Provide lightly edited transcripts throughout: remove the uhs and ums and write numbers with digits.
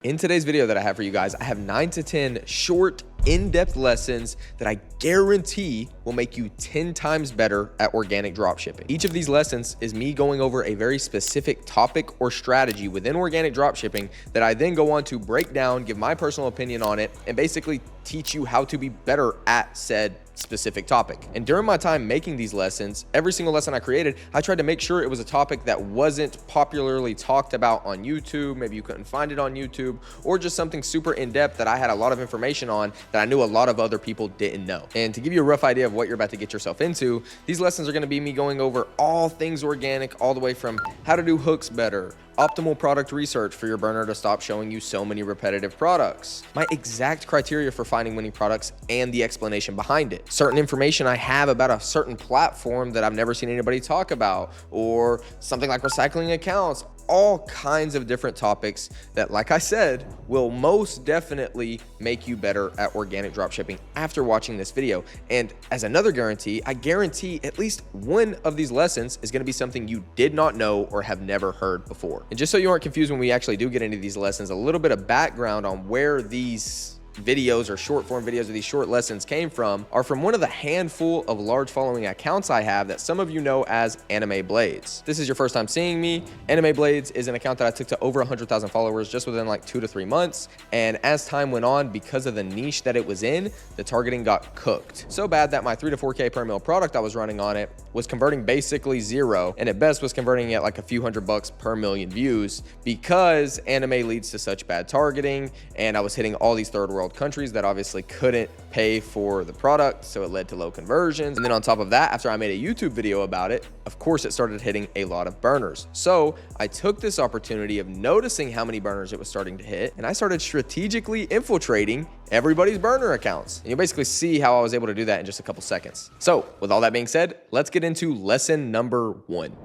In today's video that I have for you guys, I have 9 to 10 short, in-depth lessons that I guarantee will make you 10 times better at organic dropshipping. Each of these lessons is me going over a very specific topic or strategy within organic dropshipping that I then go on to break down, give my personal opinion on it, and basically teach you how to be better at said specific topic. And during my time making these lessons, every single lesson I created, I tried to make sure it was a topic that wasn't popularly talked about on YouTube. Maybe you couldn't find it on YouTube, or just something super in-depth that I had a lot of information on that I knew a lot of other people didn't know. And to give you a rough idea of what you're about to get yourself into, these lessons are going to be me going over all things organic, all the way from how to do hooks better, optimal product research for your burner to stop showing you so many repetitive products, my exact criteria for finding winning products, and the explanation behind it. Certain information I have about a certain platform that I've never seen anybody talk about, or something like recycling accounts, all kinds of different topics that, like I said, will most definitely make you better at organic dropshipping after watching this video. And as another guarantee, I guarantee at least one of these lessons is going to be something you did not know or have never heard before. And just so you aren't confused when we actually do get into these lessons, a little bit of background on where these videos or short form videos or these short lessons came from are from one of the handful of large following accounts I have that some of you know as Anime Blades. This is your first time seeing me. Anime Blades is an account that I took to over 100,000 followers just within like 2 to 3 months. And as time went on, because of the niche that it was in, the targeting got cooked so bad that my 3 to 4K per mil product I was running on it was converting basically zero, and at best was converting at like a few $100 per million views, because anime leads to such bad targeting, and I was hitting all these third world countries that obviously couldn't pay for the product, so it led to low conversions. And then on top of that, after I made a YouTube video about it, of course it started hitting a lot of burners. So I took this opportunity of noticing how many burners it was starting to hit, and I started strategically infiltrating everybody's burner accounts. And you'll basically see how I was able to do that in just a couple seconds. So with all that being said, let's get into lesson number 1.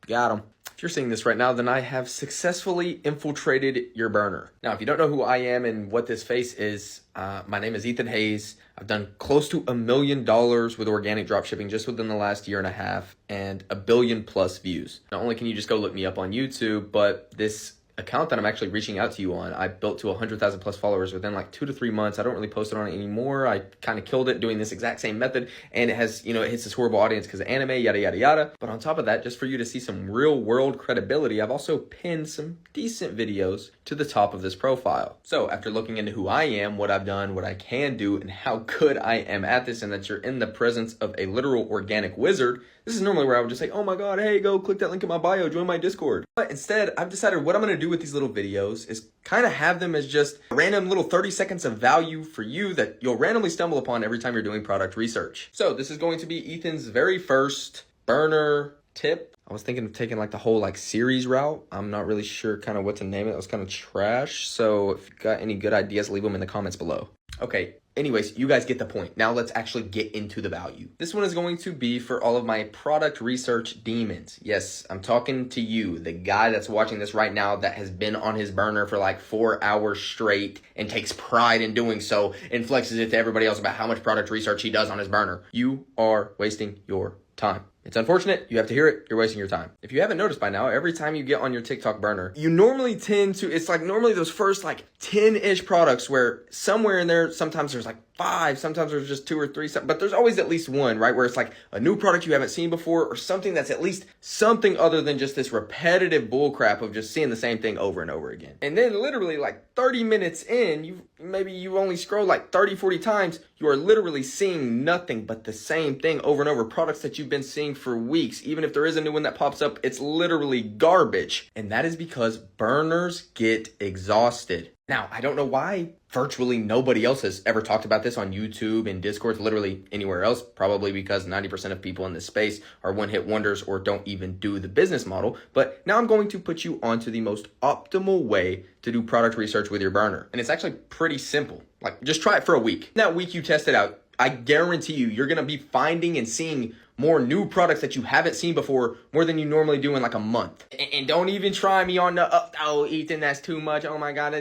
Got him. If you're seeing this right now, then I have successfully infiltrated your burner. Now, if you don't know who I am and what this face is, my name is Ethan Hayes. I've done close to $1 million with organic dropshipping just within the last year and a half, and 1 billion plus views. Not only can you just go look me up on YouTube, but this account that I'm actually reaching out to you on, I built to 100,000 plus followers within like 2 to 3 months. I don't really post it on it anymore. I kind of killed it doing this exact same method, and it has, it hits this horrible audience because of anime, yada, yada, yada. But on top of that, just for you to see some real world credibility, I've also pinned some decent videos to the top of this profile. So after looking into who I am, what I've done, what I can do, and how good I am at this, and that you're in the presence of a literal organic wizard, this is normally where I would just say, oh my God, hey, go click that link in my bio, join my Discord. But instead, I've decided what I'm gonna do with these little videos is kind of have them as just random little 30 seconds of value for you that you'll randomly stumble upon every time you're doing product research. So this is going to be Ethan's very first burner tip. I was thinking of taking like the whole like series route. I'm not really sure kind of what to name it. It was kind of trash. So if you got any good ideas, leave them in the comments below. Okay. Anyways, you guys get the point. Now let's actually get into the value. This one is going to be for all of my product research demons. Yes, I'm talking to you, the guy that's watching this right now that has been on his burner for like 4 hours straight and takes pride in doing so and flexes it to everybody else about how much product research he does on his burner. You are wasting your time. It's unfortunate. You have to hear it. You're wasting your time. If you haven't noticed by now, every time you get on your TikTok burner, you normally tend to, it's like normally those first like 10-ish products where somewhere in there, sometimes there's like 5, sometimes there's just 2 or 3, but there's always at least one, right? Where it's like a new product you haven't seen before, or something that's at least something other than just this repetitive bullcrap of just seeing the same thing over and over again. And then literally like 30 minutes in, you only scroll like 30, 40 times, you are literally seeing nothing but the same thing over and over. Products that you've been seeing for weeks. Even if there is a new one that pops up, it's literally garbage. And that is because burners get exhausted. Now, I don't know why virtually nobody else has ever talked about this on YouTube and Discord, literally anywhere else, probably because 90% of people in this space are one-hit wonders or don't even do the business model. But now I'm going to put you onto the most optimal way to do product research with your burner. And it's actually pretty simple. Like, just try it for a week. That week you test it out, I guarantee you're going to be finding and seeing more new products that you haven't seen before, more than you normally do in like a month. And don't even try me on the, oh, Ethan, that's too much. Oh my God.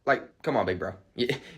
Like, come on, big bro.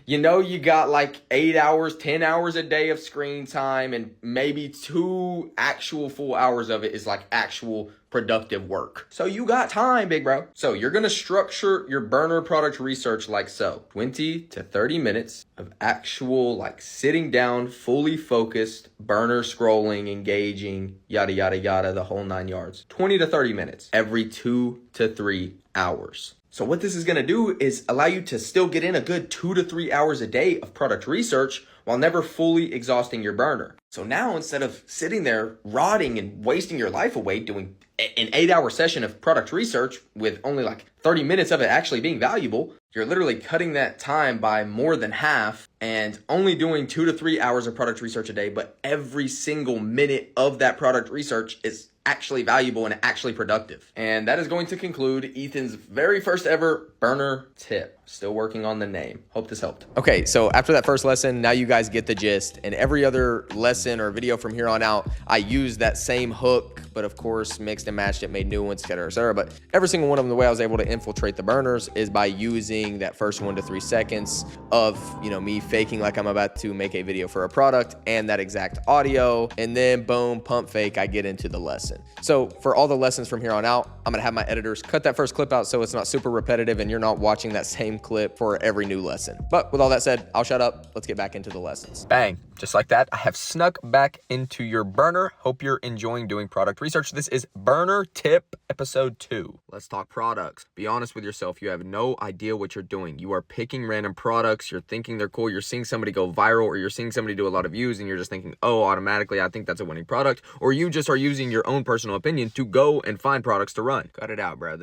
You know you got like 8 hours, 10 hours a day of screen time, and maybe 2 actual full hours of it is like actual productive work. So you got time, big bro. So you're gonna structure your burner product research like so. 20 to 30 minutes of actual like sitting down, fully focused, burner scrolling, engaging, yada, yada, yada, the whole 9 yards. 20 to 30 minutes every 2 to 3 hours. So what this is going to do is allow you to still get in a good 2 to 3 hours a day of product research while never fully exhausting your burner. So now instead of sitting there rotting and wasting your life away doing an 8-hour session of product research with only like 30 minutes of it actually being valuable, you're literally cutting that time by more than half and only doing 2 to 3 hours of product research a day, but every single minute of that product research is actually valuable and actually productive. And that is going to conclude Ethan's very first ever burner tip. Still working on the name. Hope this helped. Okay, so after that first lesson, now you guys get the gist. And every other lesson or video from here on out, I use that same hook, but of course mixed and matched it, made new ones, et cetera, et cetera. But every single one of them, the way I was able to infiltrate the burners is by using that first 1 to 3 seconds of, me faking like I'm about to make a video for a product and that exact audio. And then boom, pump fake, I get into the lesson. So for all the lessons from here on out, I'm gonna have my editors cut that first clip out so it's not super repetitive and you're not watching that same clip for every new lesson. But with all that said, I'll shut up. Let's get back into the lessons. Bang, just like that, I have snuck back into your burner. Hope you're enjoying doing product research. This is Burner Tip Episode 2. Let's talk products. Be honest with yourself. You have no idea what you're doing. You are picking random products. You're thinking they're cool. You're seeing somebody go viral, or you're seeing somebody do a lot of views and you're just thinking, oh, automatically, I think that's a winning product. Or you just are using your own personal opinion to go and find products to run. Cut it out, bro.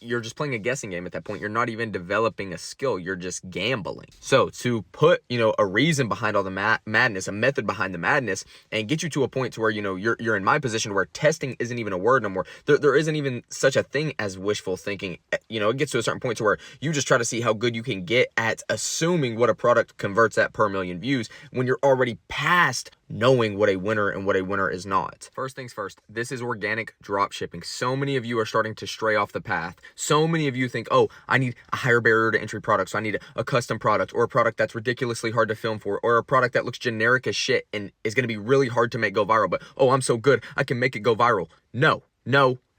You're just playing a guessing game at that point. You're not even developing a skill. You're just gambling. So to put, a reason behind all the madness, a method behind the madness, and get you to a point to where, you're in my position where testing isn't even a word no more. There isn't even such a thing as wishful thinking. It gets to a certain point to where you just try to see how good you can get at assuming what a product converts at per million views when you're already past knowing what a winner and what a winner is not. First things first, this is organic drop shipping. So many of you are starting to stray off the path. So many of you think, oh, I need a higher barrier to entry product. So I need a custom product, or a product that's ridiculously hard to film for, or a product that looks generic as shit and is going to be really hard to make go viral. But, oh, I'm so good, I can make it go viral. No,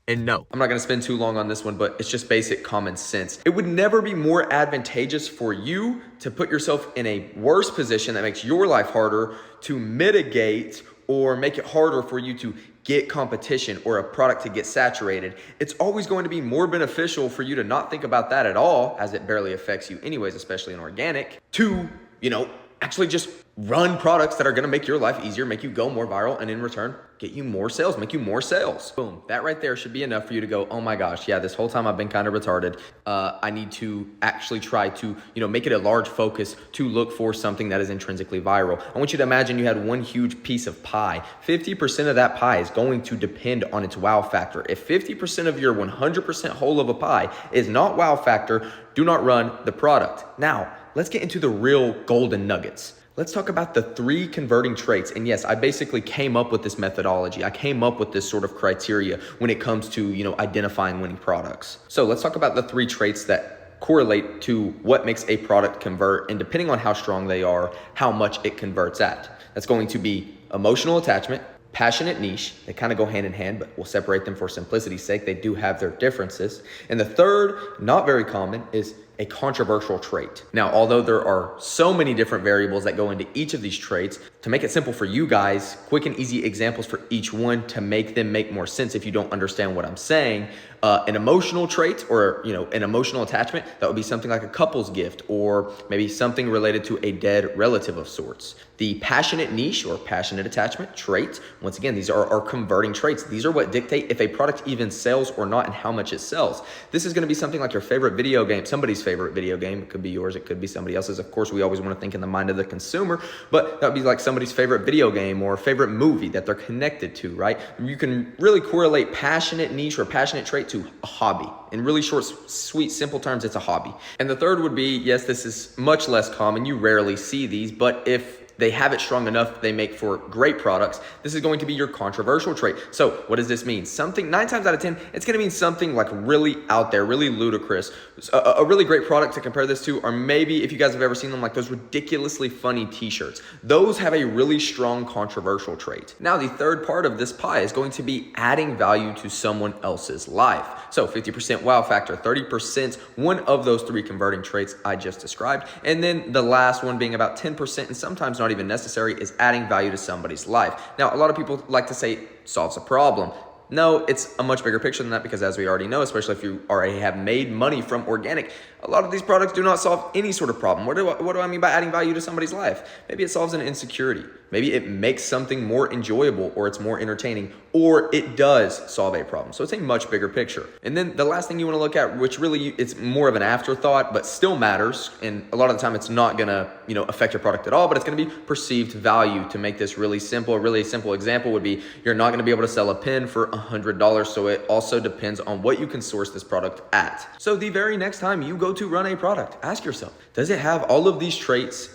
and no. I'm not going to spend too long on this one, but it's just basic common sense. It would never be more advantageous for you to put yourself in a worse position that makes your life harder to mitigate or make it harder for you to get competition or a product to get saturated. It's always going to be more beneficial for you to not think about that at all, as it barely affects you anyways, especially in organic, to, actually just run products that are going to make your life easier, make you go more viral, and in return, get you more sales, make you more sales. Boom. That right there should be enough for you to go, oh my gosh, yeah, this whole time I've been kind of retarded. I need to actually try to, make it a large focus to look for something that is intrinsically viral. I want you to imagine you had one huge piece of pie. 50% of that pie is going to depend on its wow factor. If 50% of your 100% whole of a pie is not wow factor, do not run the product. Now, let's get into the real golden nuggets. Let's talk about the 3 converting traits. And yes, I basically came up with this methodology. I came up with this sort of criteria when it comes to, identifying winning products. So let's talk about the 3 traits that correlate to what makes a product convert, and depending on how strong they are, how much it converts at. That's going to be emotional attachment, passionate niche. They kind of go hand in hand, but we'll separate them for simplicity's sake. They do have their differences. And the third, not very common, is a controversial trait. Now, although there are so many different variables that go into each of these traits, to make it simple for you guys, quick and easy examples for each one to make them make more sense if you don't understand what I'm saying. An emotional trait, or an emotional attachment, that would be something like a couple's gift, or maybe something related to a dead relative of sorts. The passionate niche or passionate attachment trait, once again, these are our converting traits. These are what dictate if a product even sells or not and how much it sells. This is going to be something like your favorite video game, somebody's favorite video game. It could be yours, it could be somebody else's. Of course, we always want to think in the mind of the consumer, but that would be like somebody's favorite video game or favorite movie that they're connected to, right? You can really correlate passionate niche or passionate trait to a hobby. In really short, sweet, simple terms, it's a hobby. And the third would be, yes, this is much less common. You rarely see these, but if they have it strong enough, they make for great products. This is going to be your controversial trait. So what does this mean? Something 9 times out of 10, it's going to mean something like really out there, really ludicrous. A really great product to compare this to are maybe, if you guys have ever seen them, like those ridiculously funny t-shirts. Those have a really strong controversial trait. Now, the third part of this pie is going to be adding value to someone else's life. So 50% wow factor, 30%, one of those 3 converting traits I just described. And then the last one being about 10%, and sometimes not even necessary, is adding value to somebody's life. Now, a lot of people like to say solves a problem. No, it's a much bigger picture than that, because as we already know, especially if you already have made money from organic, a lot of these products do not solve any sort of problem. What do I mean by adding value to somebody's life? Maybe it solves an insecurity. Maybe it makes something more enjoyable, or it's more entertaining, or it does solve a problem. So it's a much bigger picture. And then the last thing you want to look at, which really it's more of an afterthought, but still matters. And a lot of the time it's not gonna, affect your product at all, but it's gonna be perceived value. To make this really simple, a really simple example would be, you're not gonna be able to sell a pen for $100. So it also depends on what you can source this product at. So the very next time you go to run a product, ask yourself, does it have all of these traits,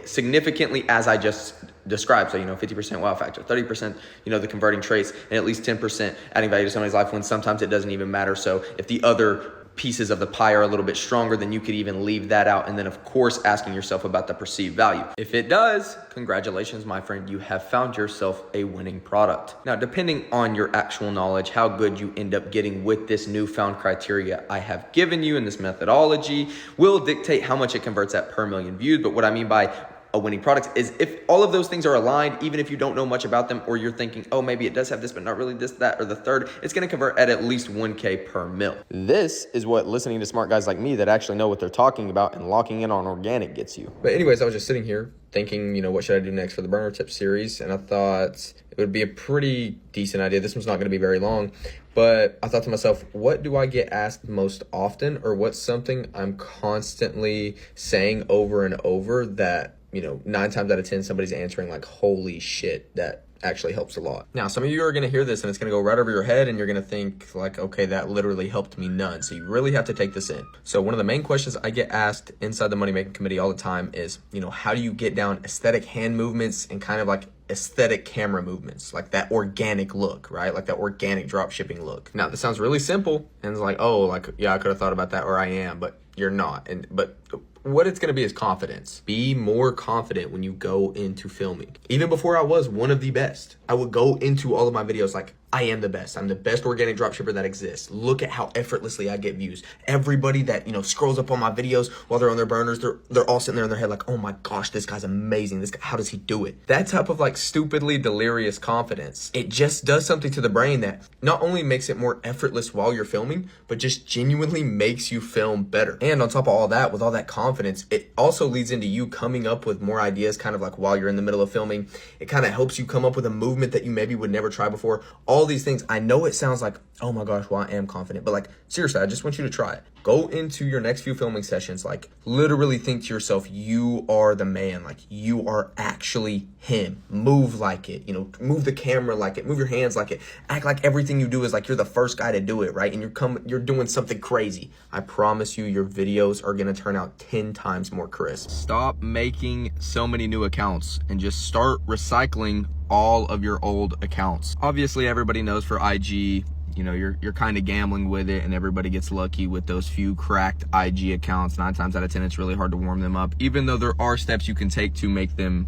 significantly as I just described? So, 50% wow factor, 30%, the converting traits, and at least 10% adding value to somebody's life, when sometimes it doesn't even matter. So if the other pieces of the pie are a little bit stronger, then you could even leave that out. And then of course, asking yourself about the perceived value. If it does, congratulations, my friend, you have found yourself a winning product. Now, depending on your actual knowledge, how good you end up getting with this newfound criteria I have given you in this methodology will dictate how much it converts at per million views. But what I mean by a winning product is if all of those things are aligned, even if you don't know much about them, or you're thinking, oh, maybe it does have this, but not really this, that, or the third, it's going to convert at least 1K per mil. This is what listening to smart guys like me that actually know what they're talking about and locking in on organic gets you. But anyways, I was just sitting here thinking, what should I do next for the burner tip series? And I thought it would be a pretty decent idea. This one's not going to be very long, but I thought to myself, what do I get asked most often, or what's something I'm constantly saying over and over that 9 times out of 10, somebody's answering like, holy shit, that actually helps a lot. Now, some of you are going to hear this and it's going to go right over your head, and you're going to think like, okay, that literally helped me none. So you really have to take this in. So one of the main questions I get asked inside the Money Making Committee all the time is, how do you get down aesthetic hand movements and kind of like aesthetic camera movements, like that organic look, right? Like that organic drop shipping look. Now, this sounds really simple, and it's like, oh, like, yeah, I could have thought about that, or I am, but you're not. But what it's going to be is confidence. Be more confident when you go into filming. Even before I was one of the best, I would go into all of my videos like, I am the best. I'm the best organic dropshipper that exists. Look at how effortlessly I get views. Everybody that, scrolls up on my videos while they're on their burners, they're all sitting there in their head like, oh my gosh, this guy's amazing. This guy, how does he do it? That type of like stupidly delirious confidence, it just does something to the brain that not only makes it more effortless while you're filming, but just genuinely makes you film better. And on top of all that, with all that confidence, it also leads into you coming up with more ideas kind of like while you're in the middle of filming. It kind of helps you come up with a movement that you maybe would never try before. All these things, I know it sounds like, oh my gosh, well, I am confident, but like, seriously, I just want you to try it. Go into your next few filming sessions, like literally think to yourself, you are the man, like you are actually him. Move like it, move the camera like it, move your hands like it, act like everything you do is like you're the first guy to do it, right? And you're doing something crazy. I promise you, your videos are gonna turn out 10 times more crisp. Stop making so many new accounts and just start recycling all of your old accounts. Obviously, everybody knows for IG, you're kind of gambling with it, and everybody gets lucky with those few cracked IG accounts. 9 times out of 10, it's really hard to warm them up, even though there are steps you can take to make them,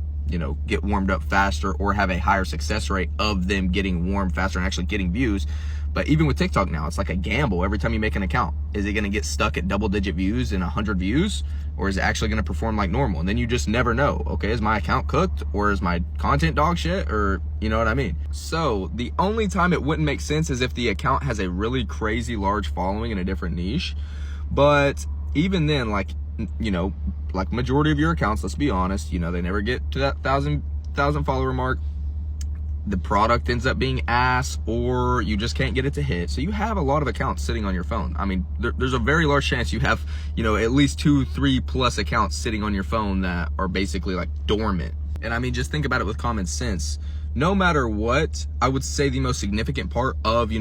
get warmed up faster or have a higher success rate of them getting warm faster and actually getting views. But even with TikTok now, it's like a gamble every time you make an account. Is it going to get stuck at double-digit views and 100 views? Or is it actually going to perform like normal? And then you just never know. Okay, is my account cooked? Or is my content dog shit? Or, you know what I mean? So the only time it wouldn't make sense is if the account has a really crazy large following in a different niche. But even then, like majority of your accounts, let's be honest, they never get to that thousand follower mark. The product ends up being ass, or you just can't get it to hit. So you have a lot of accounts sitting on your phone. I mean, there's a very large chance you have, at least 2-3 plus accounts sitting on your phone that are basically like dormant. And I mean, just think about it with common sense. No matter what, I would say the most significant part of,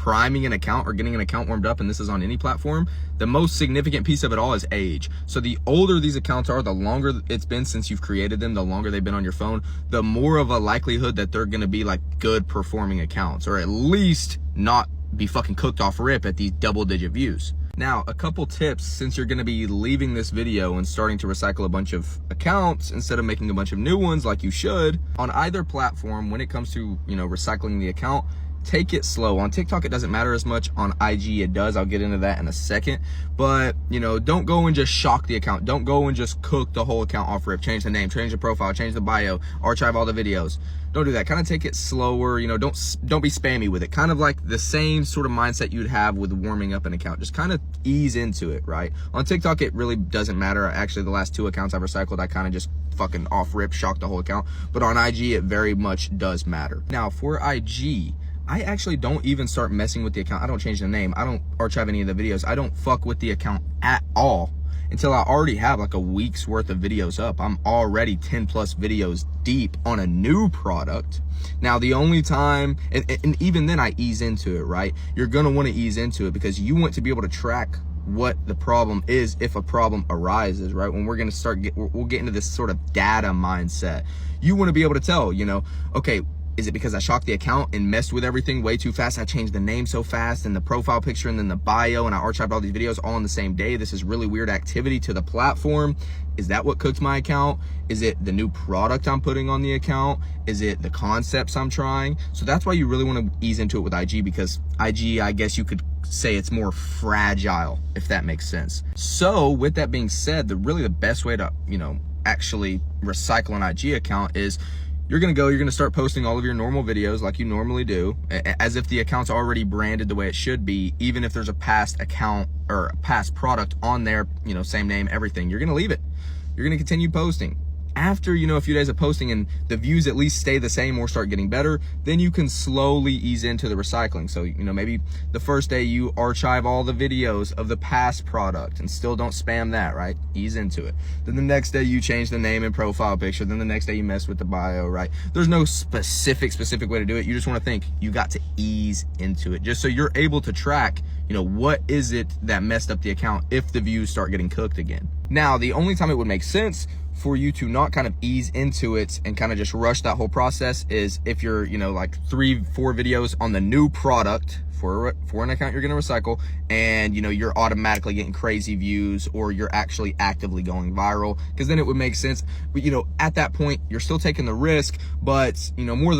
priming an account or getting an account warmed up, and this is on any platform, the most significant piece of it all is age. So the older these accounts are, the longer it's been since you've created them, the longer they've been on your phone, the more of a likelihood that they're gonna be like good performing accounts, or at least not be fucking cooked off rip at these double-digit views. Now, a couple tips, since you're gonna be leaving this video and starting to recycle a bunch of accounts instead of making a bunch of new ones like you should, on either platform, when it comes to, recycling the account, take it slow. On TikTok, it doesn't matter as much. On IG, it does. I'll get into that in a second. But, don't go and just shock the account. Don't go and just cook the whole account off rip. Change the name, change the profile, change the bio, archive all the videos. Don't do that. Kind of take it slower. Don't be spammy with it. Kind of like the same sort of mindset you'd have with warming up an account. Just kind of ease into it, right? On TikTok, it really doesn't matter. Actually, the last 2 accounts I've recycled, I kind of just fucking off rip, shock the whole account. But on IG, it very much does matter. Now, for IG, I actually don't even start messing with the account. I don't change the name. I don't archive any of the videos. I don't fuck with the account at all until I already have like a week's worth of videos up. I'm already 10 plus videos deep on a new product. Now, the only time, and even then I ease into it, right? You're gonna wanna ease into it because you want to be able to track what the problem is if a problem arises, right? When we're gonna we'll get into this sort of data mindset. You wanna be able to tell, okay, is it because I shocked the account and messed with everything way too fast? I changed the name so fast and the profile picture and then the bio, and I archived all these videos all on the same day. This is really weird activity to the platform. Is that what cooked my account? Is it the new product I'm putting on the account? Is it the concepts I'm trying? So that's why you really want to ease into it with IG, because IG, I guess you could say it's more fragile, if that makes sense. So with that being said, the best way to, actually recycle an IG account is you're gonna start posting all of your normal videos like you normally do, as if the account's already branded the way it should be. Even if there's a past account or a past product on there, same name, everything, you're gonna leave it. You're gonna continue posting. After, a few days of posting and the views at least stay the same or start getting better, then you can slowly ease into the recycling. So, maybe the first day you archive all the videos of the past product and still don't spam that, right? Ease into it. Then the next day you change the name and profile picture. Then the next day you mess with the bio, right? There's no specific way to do it. You just want to think you got to ease into it, just so you're able to track, what is it that messed up the account if the views start getting cooked again. Now, the only time it would make sense for you to not kind of ease into it and kind of just rush that whole process is if you're, like 3-4 videos on the new product for an account you're going to recycle, and you're automatically getting crazy views, or you're actually actively going viral, because then it would make sense. But at that point you're still taking the risk, but more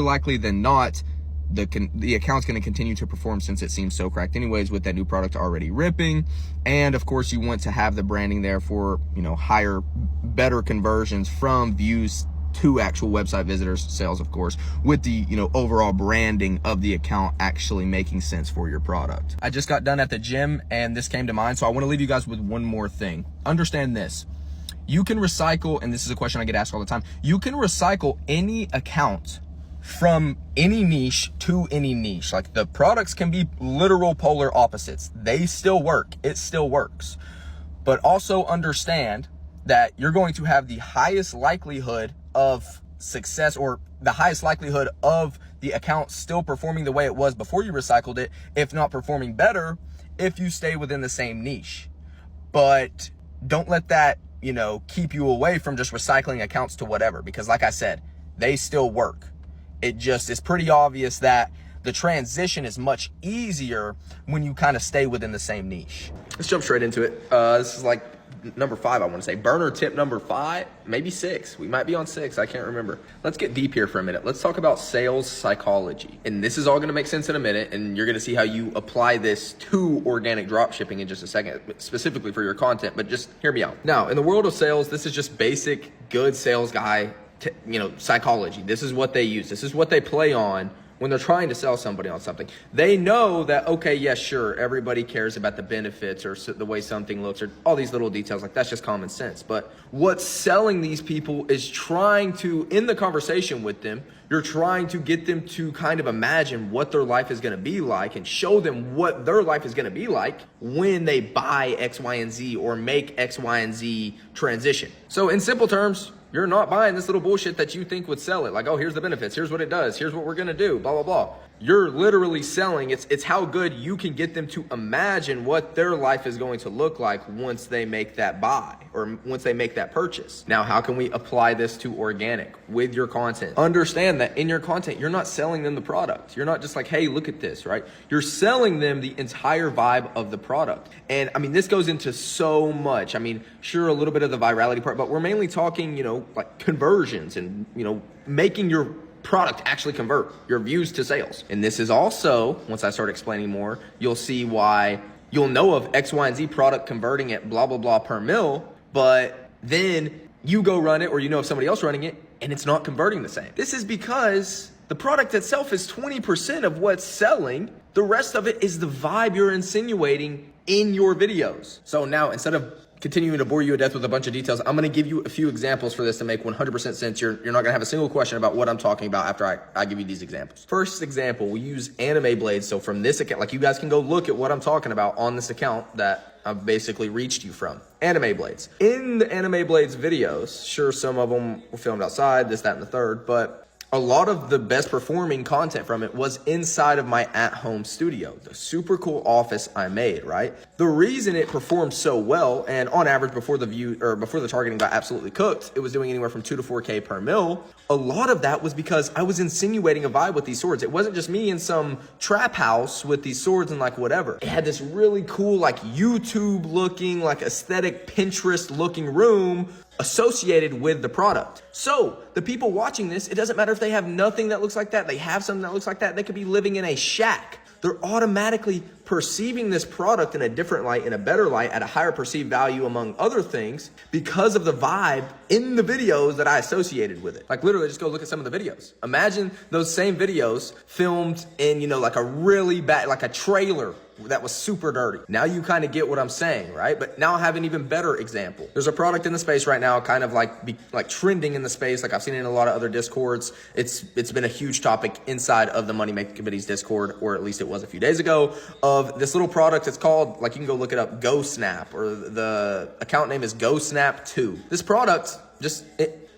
likely than not, the account's going to continue to perform since it seems so cracked anyways with that new product already ripping. And of course you want to have the branding there for higher, better conversions from views to actual website visitors, sales, of course, with the overall branding of the account actually making sense for your product. I just got done at the gym and this came to mind, so I want to leave you guys with one more thing. Understand this: you can recycle, and this is a question I get asked all the time, you can recycle any account from any niche to any niche. Like, the products can be literal polar opposites. They still work. It still works. But also understand that you're going to have the highest likelihood of success, or the highest likelihood of the account still performing the way it was before you recycled it, if not performing better, if you stay within the same niche. But don't let that, keep you away from just recycling accounts to whatever, because like I said, they still work. It just is pretty obvious that the transition is much easier when you kind of stay within the same niche. Let's jump straight into it. This is like number 5, I want to say. Burner tip number 5, maybe 6. We might be on 6. I can't remember. Let's get deep here for a minute. Let's talk about sales psychology. And this is all going to make sense in a minute, and you're going to see how you apply this to organic dropshipping in just a second, specifically for your content, but just hear me out. Now, in the world of sales, this is just basic, good sales guy psychology. This is what they use. This is what they play on when they're trying to sell somebody on something. They know that, okay, yes, sure, everybody cares about the benefits or the way something looks or all these little details. Like, that's just common sense. But what's selling these people is trying to, in the conversation with them, you're trying to get them to kind of imagine what their life is going to be like and show them what their life is going to be like when they buy X, Y, and Z or make X, Y, and Z transition. So in simple terms, you're not buying this little bullshit that you think would sell it. Like, oh, here's the benefits. Here's what it does. Here's what we're going to do, blah, blah, blah. You're literally selling. It's how good you can get them to imagine what their life is going to look like once they make that buy or once they make that purchase. Now, how can we apply this to organic with your content? Understand that in your content, you're not selling them the product. You're not just like, hey, look at this, right? You're selling them the entire vibe of the product. And I mean, this goes into so much. I mean, sure, a little bit of the virality part, but we're mainly talking, like conversions and, making your product actually convert, your views to sales. And this is also, once I start explaining more, you'll see why you'll know of X, Y, and Z product converting at blah, blah, blah per mil, but then you go run it or you know of somebody else running it and it's not converting the same. This is because the product itself is 20% of what's selling. The rest of it is the vibe you're insinuating in your videos. So now, instead of continuing to bore you to death with a bunch of details, I'm gonna give you a few examples for this to make 100% sense. You're not gonna have a single question about what I'm talking about after I give you these examples. First example, we use anime blades. So from this account, like you guys can go look at what I'm talking about on this account that I've basically reached you from. Anime blades. In the anime blades videos, sure, some of them were filmed outside, this, that, and the third, but a lot of the best performing content from it was inside of my at-home studio, the super cool office I made, right? The reason it performed so well, and on average before the targeting got absolutely cooked, it was doing anywhere from 2 to 4K per mil. A lot of that was because I was insinuating a vibe with these swords. It wasn't just me in some trap house with these swords and like whatever. It had this really cool, like YouTube looking, like aesthetic Pinterest looking room associated with the product. So the people watching this, it doesn't matter if they have nothing that looks like that, they have something that looks like that, they could be living in a shack. They're automatically perceiving this product in a different light, in a better light, at a higher perceived value among other things because of the vibe in the videos that I associated with it. Like literally just go look at some of the videos. Imagine those same videos filmed in, like a really bad, like a trailer that was super dirty. Now you kind of get what I'm saying, right? But now I have an even better example. There's a product in the space right now, kind of like trending in the space. Like I've seen it in a lot of other Discords. It's been a huge topic inside of the Money Making Committee's Discord, or at least it was a few days ago, of this little product. It's called, like you can go look it up, Go Snap, or the account name is Go Snap 2. This product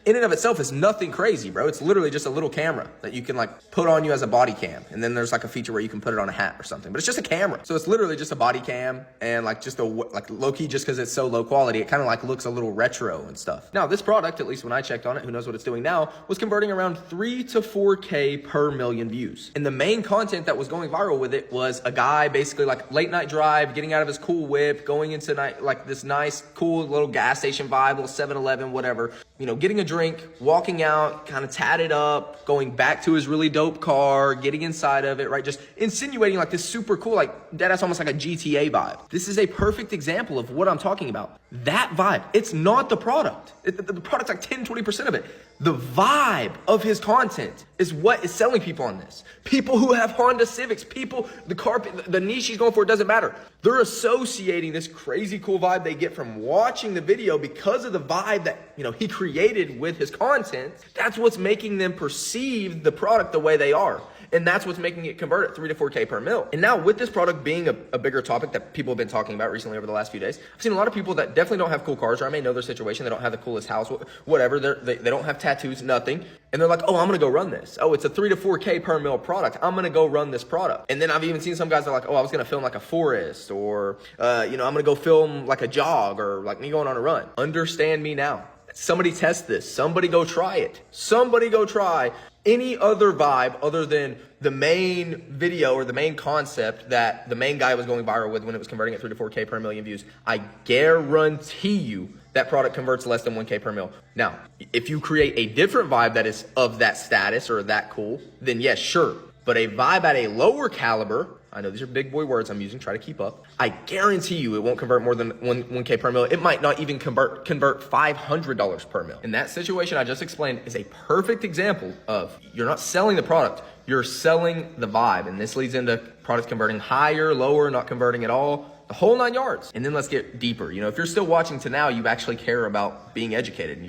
in and of itself is nothing crazy, bro. It's literally just a little camera that you can like put on you as a body cam. And then there's like a feature where you can put it on a hat or something, but it's just a camera. So it's literally just a body cam and like just like low key, just cause it's so low quality, it kind of like looks a little retro and stuff. Now this product, at least when I checked on it, who knows what it's doing now, was converting around 3 to 4K per million views. And the main content that was going viral with it was a guy basically like late night drive, getting out of his cool whip, going into like this nice, cool little gas station vibe, little 7-Eleven, whatever, getting a drink, walking out, kind of tatted up, going back to his really dope car, getting inside of it, right? Just insinuating like this super cool, like that's almost like a GTA vibe. This is a perfect example of what I'm talking about. That vibe, it's not the product. The product's like 10, 20% of it. The vibe of his content is what is selling people on this. People who have Honda Civics, the niche he's going for, it doesn't matter. They're associating this crazy cool vibe they get from watching the video because of the vibe that, he created with his content. That's what's making them perceive the product the way they are. And that's what's making it convert at 3 to 4K per mil. And now with this product being a bigger topic that people have been talking about recently over the last few days, I've seen a lot of people that definitely don't have cool cars, or I may know their situation. They don't have the coolest house, whatever. They don't have tattoos, nothing. And they're like, oh, I'm going to go run this. Oh, it's a 3 to 4K per mil product. I'm going to go run this product. And then I've even seen some guys that are like, oh, I was going to film like a forest, or, I'm going to go film like a jog, or like me going on a run. Understand me now. Somebody test this. Somebody go try it. Somebody go try any other vibe other than the main video or the main concept that the main guy was going viral with when it was converting at 3 to 4K per million views. I guarantee you that product converts less than 1K per mil. Now, if you create a different vibe that is of that status or that cool, then yes, sure. But a vibe at a lower caliber, I know these are big boy words I'm using, try to keep up. I guarantee you it won't convert more than 1K per mil. It might not even convert $500 per mil. And that situation I just explained is a perfect example of you're not selling the product, you're selling the vibe. And this leads into products converting higher, lower, not converting at all, the whole 9 yards. And then let's get deeper. If you're still watching to now, you actually care about being educated and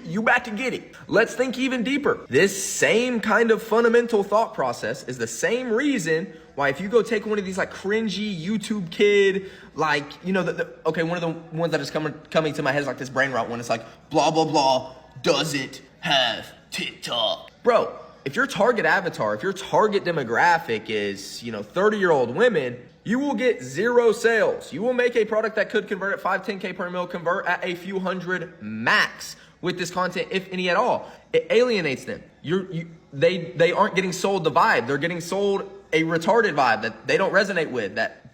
you about to get it. Let's think even deeper. This same kind of fundamental thought process is the same reason why if you go take one of these like cringy YouTube kid, like, okay, one of the ones that is coming to my head is like this brain rot one. It's like, blah, blah, blah, doesn't have TikTok. Bro, if your target avatar, if your target demographic is, 30-year-old women, you will get 0 sales. You will make a product that could convert at 5, 10K per mil, convert at a few hundred max with this content, if any at all. It alienates them. They aren't getting sold the vibe. They're getting sold a retarded vibe that they don't resonate with, that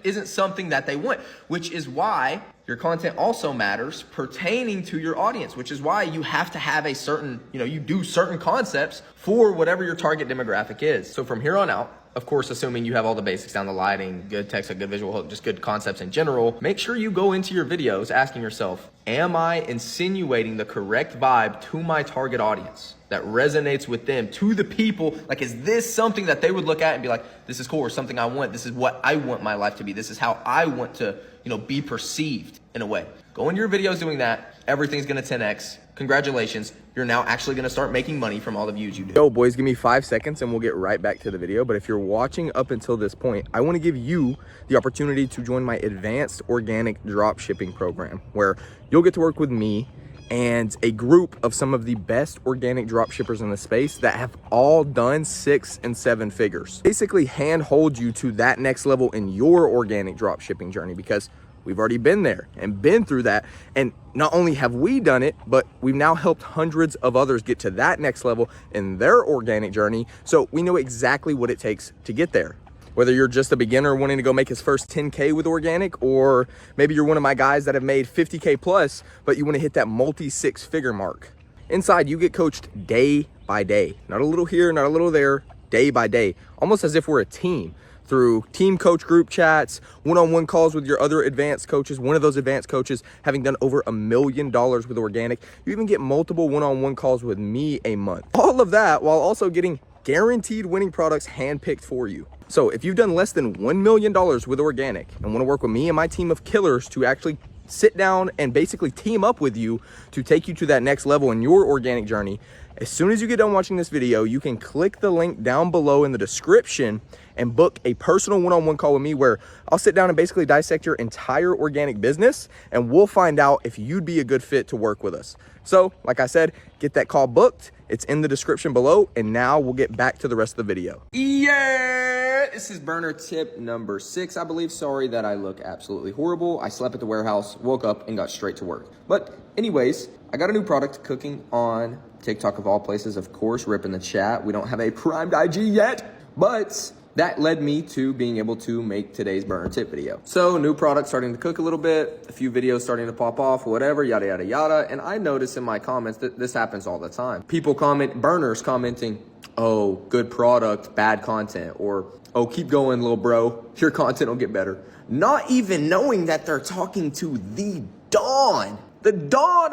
isn't something that they want, which is why your content also matters pertaining to your audience, which is why you have to have a certain, you do certain concepts for whatever your target demographic is. So from here on out, of course, assuming you have all the basics down, the lighting, good text, a good visual hook, just good concepts in general, make sure you go into your videos asking yourself, am I insinuating the correct vibe to my target audience that resonates with them, to the people? Like, is this something that they would look at and be like, this is cool, or something I want? This is what I want my life to be. This is how I want to, be perceived in a way. Go into your videos doing that. Everything's going to 10X. Congratulations. You're now actually going to start making money from all the views you do. Yo, boys, give me 5 seconds and we'll get right back to the video. But if you're watching up until this point, I want to give you the opportunity to join my advanced organic dropshipping program, where you'll get to work with me and a group of some of the best organic dropshippers in the space that have all done 6 and 7 figures. Basically handhold you to that next level in your organic dropshipping journey, because we've already been there and been through that. And not only have we done it, but we've now helped hundreds of others get to that next level in their organic journey. So we know exactly what it takes to get there. Whether you're just a beginner wanting to go make his first 10K with organic, or maybe you're one of my guys that have made 50K plus, but you want to hit that multi-6-figure mark. Inside, you get coached day by day, not a little here, not a little there, day by day, almost as if we're a team, through team coach group chats, one-on-one calls with your other advanced coaches, one of those advanced coaches having done over $1 million with organic. You even get multiple one-on-one calls with me a month. All of that while also getting guaranteed winning products handpicked for you. So if you've done less than $1 million with organic and want to work with me and my team of killers to actually sit down and basically team up with you to take you to that next level in your organic journey, as soon as you get done watching this video, you can click the link down below in the description and book a personal one-on-one call with me, where I'll sit down and basically dissect your entire organic business, and we'll find out if you'd be a good fit to work with us. So like I said, get that call booked. It's in the description below. And now we'll get back to the rest of the video. Yeah, this is burner tip number 6, I believe. Sorry that I look absolutely horrible. I slept at the warehouse, woke up, and got straight to work. But anyways, I got a new product cooking on TikTok of all places, of course, rip in the chat. We don't have a primed IG yet, but that led me to being able to make today's burner tip video. So new product starting to cook a little bit, a few videos starting to pop off, whatever, yada, yada, yada. And I notice in my comments that this happens all the time. People burners commenting, oh, good product, bad content, or, oh, keep going, little bro, your content will get better. Not even knowing that they're talking to the dawn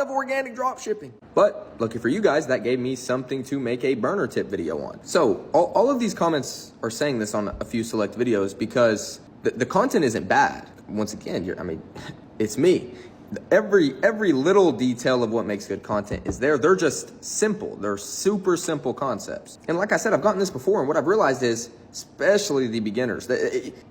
of organic dropshipping. But lucky for you guys, that gave me something to make a burner tip video on. So all of these comments are saying this on a few select videos because the content isn't bad. Once again, it's me. Every little detail of what makes good content is there. They're just simple. They're super simple concepts. And like I said, I've gotten this before, and what I've realized is, especially the beginners,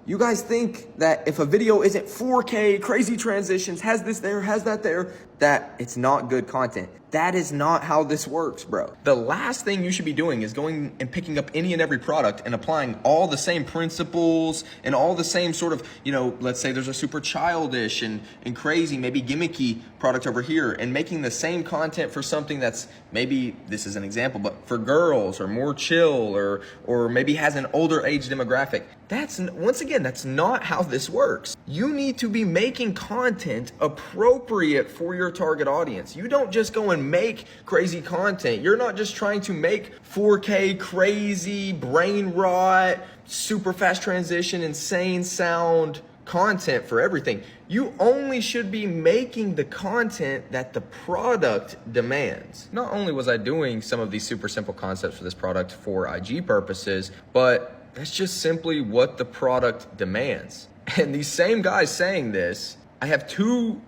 you guys think that if a video isn't 4K, crazy transitions, has this there, has that there, that it's not good content. That is not how this works, bro. The last thing you should be doing is going and picking up any and every product and applying all the same principles and all the same sort of, let's say there's a super childish and crazy, maybe gimmicky product over here, and making the same content for something that's maybe, this is an example, but for girls or more chill or maybe has an older age demographic. Once again, that's not how this works. You need to be making content appropriate for your target audience. You don't just go and make crazy content. You're not just trying to make 4K crazy, brain rot, super fast transition, insane sound content for everything. You only should be making the content that the product demands. Not only was I doing some of these super simple concepts for this product for IG purposes, but that's just simply what the product demands. And these same guys saying this I have two,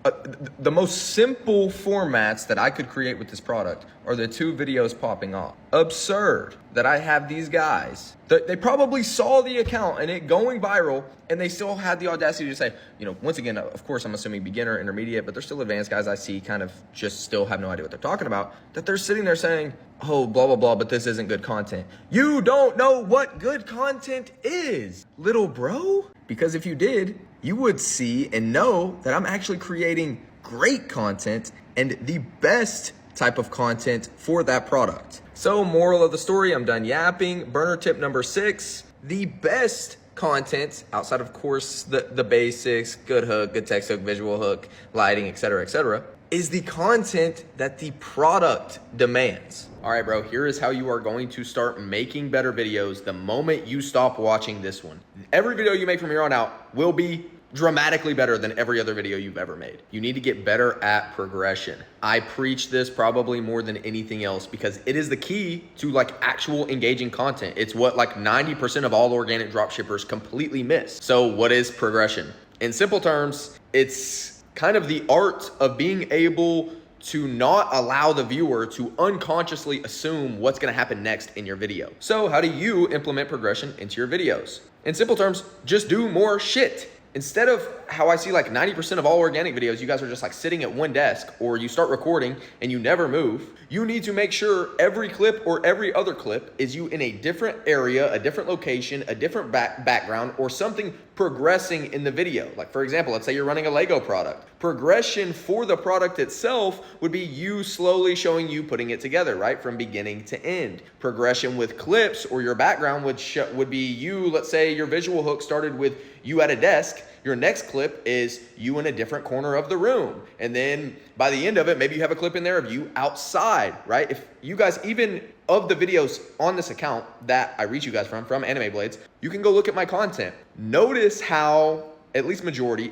the most simple formats that I could create with this product are the two videos popping off. Absurd that I have these guys, they probably saw the account and it going viral, and they still had the audacity to say, you know, once again, of course, I'm assuming beginner, intermediate, but they're still advanced guys I see kind of just still have no idea what they're talking about, that they're sitting there saying, oh, blah, blah, blah, but this isn't good content. You don't know what good content is, little bro. Because if you did, you would see and know that I'm actually creating great content and the best type of content for that product. So moral of the story, I'm done yapping. Burner tip number 6, the best content outside of course the basics, good hook, good text hook, visual hook, lighting, etc., is the content that the product demands. All right, bro, here is how you are going to start making better videos the moment you stop watching this one. Every video you make from here on out will be dramatically better than every other video you've ever made. You need to get better at progression. I preach this probably more than anything else because it is the key to like actual engaging content. It's what like 90% of all organic dropshippers completely miss. So what is progression? In simple terms, it's kind of the art of being able to not allow the viewer to unconsciously assume what's gonna happen next in your video. So how do you implement progression into your videos? In simple terms, just do more shit. Instead of how I see like 90% of all organic videos, you guys are just like sitting at one desk, or you start recording and you never move. You need to make sure every clip or every other clip is you in a different area, a different location, a different background, or something progressing in the video. Like for example, let's say you're running a Lego product. Progression for the product itself would be you slowly showing you putting it together, right? From beginning to end. Progression with clips or your background would be you, let's say your visual hook started with you at a desk. Your next clip is you in a different corner of the room. And then by the end of it, maybe you have a clip in there of you outside, right? If you guys, even of the videos on this account that I reach you guys from Anime Blades, you can go look at my content. Notice how, at least majority,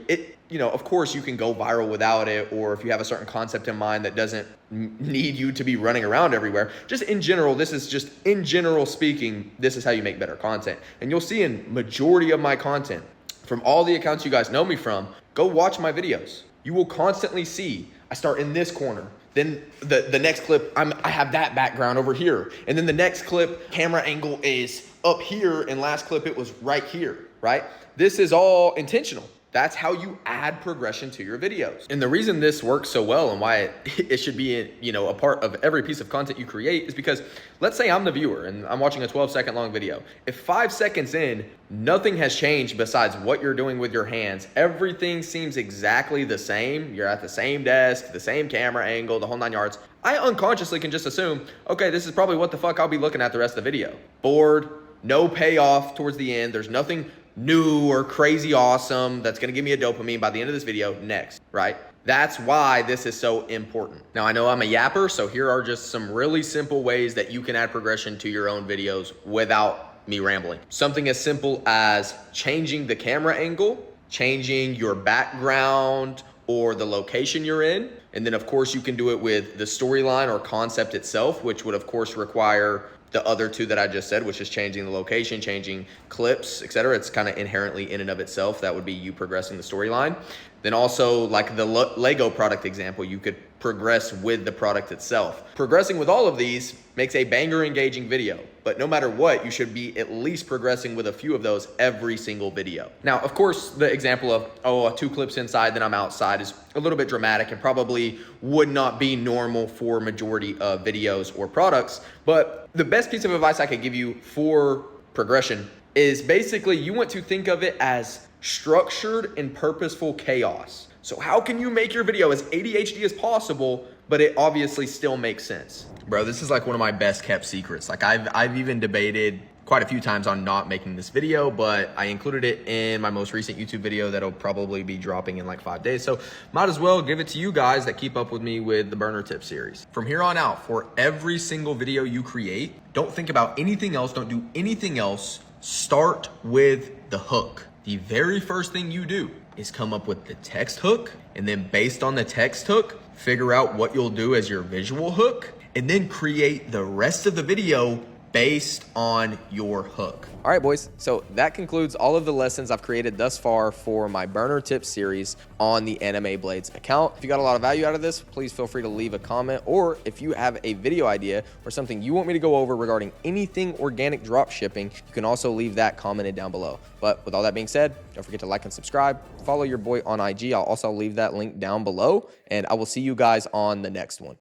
you know, of course you can go viral without it, or if you have a certain concept in mind that doesn't need you to be running around everywhere. Just in general, this is just in general speaking, this is how you make better content. And you'll see in majority of my content, from all the accounts you guys know me from, go watch my videos. You will constantly see, I start in this corner. Then the next clip, I have that background over here. And then the next clip, camera angle is up here, and last clip, it was right here, right? This is all intentional. That's how you add progression to your videos. And the reason this works so well and why it should be, you know, a part of every piece of content you create is because let's say I'm the viewer and I'm watching a 12-second long video. If 5 seconds in, nothing has changed besides what you're doing with your hands, everything seems exactly the same. You're at the same desk, the same camera angle, the whole 9 yards. I unconsciously can just assume, okay, this is probably what the fuck I'll be looking at the rest of the video. Bored, no payoff towards the end. There's nothing new or crazy awesome that's gonna give me a dopamine by the end of this video. Next, right? That's why this is so important. Now I know I'm a yapper, so here are just some really simple ways that you can add progression to your own videos without me rambling. Something as simple as changing the camera angle, changing your background or the location you're in. And then of course you can do it with the storyline or concept itself, which would of course require the other two that I just said, which is changing the location, changing clips, etc. It's kind of inherently in and of itself. That would be you progressing the storyline. Then also like the Lego product example, you could progress with the product itself. Progressing with all of these makes a banger engaging video, but no matter what, you should be at least progressing with a few of those every single video. Now, of course, the example of, 2 clips inside, then I'm outside is a little bit dramatic and probably would not be normal for majority of videos or products. But the best piece of advice I could give you for progression is basically you want to think of it as structured and purposeful chaos. So how can you make your video as ADHD as possible, but it obviously still makes sense? Bro, this is like one of my best kept secrets. Like I've even debated quite a few times on not making this video, but I included it in my most recent YouTube video that'll probably be dropping in like 5 days. So might as well give it to you guys that keep up with me with the burner tip series. From here on out, for every single video you create, don't think about anything else. Don't do anything else. Start with the hook. The very first thing you do is come up with the text hook, and then based on the text hook, figure out what you'll do as your visual hook, and then create the rest of the video based on your hook. All right, boys. So that concludes all of the lessons I've created thus far for my burner tips series on the Anime Blades account. If you got a lot of value out of this, please feel free to leave a comment, or if you have a video idea or something you want me to go over regarding anything organic drop shipping, you can also leave that commented down below. But with all that being said, don't forget to like and subscribe. Follow your boy on IG. I'll also leave that link down below, and I will see you guys on the next one.